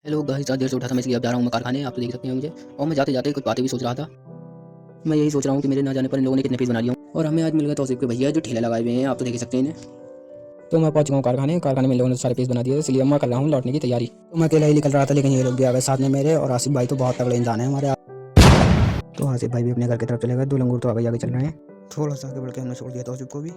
Hello guys, आज देर से उठा था मैं, इसलिए अब जा रहा हूँ मैं कारखाने। आप तो देख सकते हैं मुझे। और मैं जाते जाते कुछ बातें भी सोच रहा था। मैं यही सोच रहा हूँ कि मेरे ना जाने पर इन लोगों ने कितने पीस बना लिया हूँ। और हमें आज मिल गए तौसीफ के भैया जो ठेले लगाए हुए हैं, आप तो देख ही सकते हैं इन्हें। तो मैं पहुंच गया हूँ कारखाने में इन लोगों ने सारे पीस बना दिए, इसलिए मैं कर रहा हूँ लौटने की तैयारी। तो मैं अकेला ही निकल रहा था, लेकिन ये लोग भी आ गए साथ में मेरे। और आसिफ भाई तो बहुत तगड़े इंसान है हमारे। तो आसिफ भाई भी अपने घर की तरफ चले गए। दो लंगूर तो आगे आगे चल रहे हैं। थोड़ा सा आगे बढ़ के हमने छोड़ दिया तौसीफ को भी।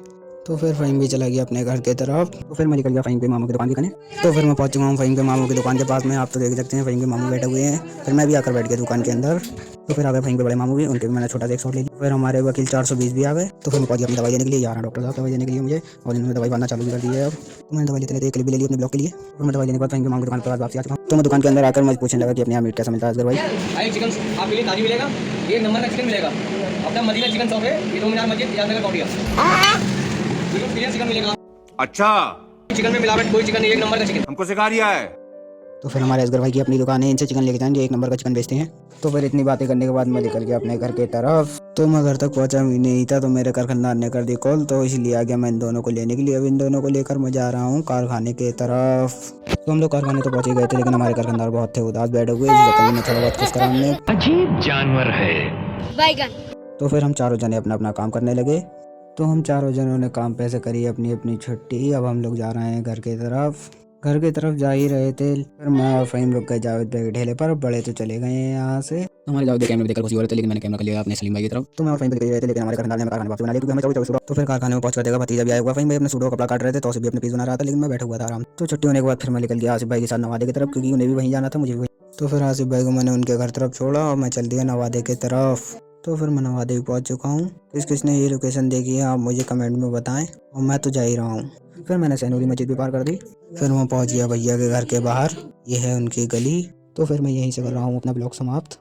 तो फिर फ़हीम भी चला गया अपने घर की तरफ। तो फिर मैं निकल गया फ़हीम के मामू की दुकान दिखाने। तो फिर मैं पहुंच चुका हूँ फ़हीम के मामू की दुकान के पास में। आप तो देख सकते हैं फ़हीम के मामू बैठे हुए हैं। फिर मैं भी आकर बैठ गया दुकान के अंदर। तो फिर आ गए फ़हीम के बड़े मामू भी, उनके भी मैंने छोटा सा एक शॉट ले लिया। फिर हमारे वकील 420 भी आ गए। तो फिर मैं पहुंच गया अपनी दवाई लेने के लिए। यहाँ डॉक्टर साहब दवाई देने के लिए मुझे, और इन्होंने दवाई बनना चालू भी कर दी है। अब तो मैंने दवाई लेते लेते एक क्लिप भी ले ली अपने ब्लॉक के लिए। फिर मैं दवाई लेने के बाद फ़हीम के मामू की दुकान पर वापस आ चुका हूँ। तो मैं दुकान के अंदर आकर मैं पूछने लगा कि अपने यहाँ मीट कैसा मिलता है भाई। चिकन आपके लिए ताजी मिलेगा। एक नंबर का चिकन मिलेगा। अपना मदीना चिकन शॉप है, ये 2 मीनार मस्जिद, यादनगर कौटिया। बिल्कुल क्लियर चिकन मिलेगा। अच्छा, चिकन में मिलावट कोई चिकन नहीं, एक नंबर का चिकन। हमको सिखा रिया है। तो फिर हमारे असगर भाई की अपनी दुकान है, इनसे चिकन लेके जाएंगे, एक नंबर का चिकन बेचते हैं। तो फिर इतनी बातें करने के बाद मैं निकल गया अपने घर के तरफ। तो मैं घर तक पहुंचा भी नहीं था, तो मेरे कारखानदार ने कर दी कॉल, तो इसलिए आ गया मैं इन दोनों को लेने के लिए। अब इन दोनों को लेकर मैं जा रहा हूँ कारखाने के तरफ। तो हम लोग कारखाने तो पहुंच ही गए थे, लेकिन हमारे कारखानदार बहुत थे उदास बैठे हुए, इसी चक्कर में उन्हें थोड़ा बहुत खुश करा हमने। अजीब जानवर है। बैगन। तो फिर हम चारों जने अपना अपना काम करने लगे। तो हम चारों जनों ने काम पे से करी अपनी अपनी छुट्टी। अब हम लोग जा रहे हैं घर की तरफ। घर की तरफ जा ही रहे थे, फिर मैं और फ़हीम रुक गए जावेद भाई के ठेले पर। बड़े तो चले गए हैं यहाँ से। हमारे जावेद कैमरे में देखकर खुशी हो रहे थे, लेकिन मैंने कैमरा कर लिया अपने सलीम भाई की तरफ। तो मैं और फ़हीम भाई रहे थे, लेकिन हमारे कारखाने ने कारखाने वापस बना लिया, क्योंकि हमें 24 सूडो। तो फिर कारखाने में पहुंच कर देखा भतीजा भी आया हुआ। फ़हीम भाई अपने सूडो कपड़ा काट रहे थे, तो भी अपने पीस बना रहा था, लेकिन मैं बैठा हुआ था आराम। तो छुट्टी होने के बाद फिर मैं निकल गया आसिफ भाई के साथ नवादे की तरफ, क्योंकि उन्हें भी वहीं जाना था, मुझे भी वहीं। तो फिर आसिफ भाई को मैंने उनके घर तरफ छोड़ा और मैं चल दिया नवादे की तरफ। तो फिर मैं नवादे भी पहुंच चुका हूँ। किसने ये लोकेशन देखी है आप मुझे कमेंट में बताएं, और मैं तो जा ही रहा हूँ। फिर मैंने सैनूरी मस्जिद भी पार कर दी। फिर मैं पहुंच गया भैया के घर के बाहर, ये है उनकी गली। तो फिर मैं यहीं से कर रहा हूँ अपना ब्लॉग समाप्त।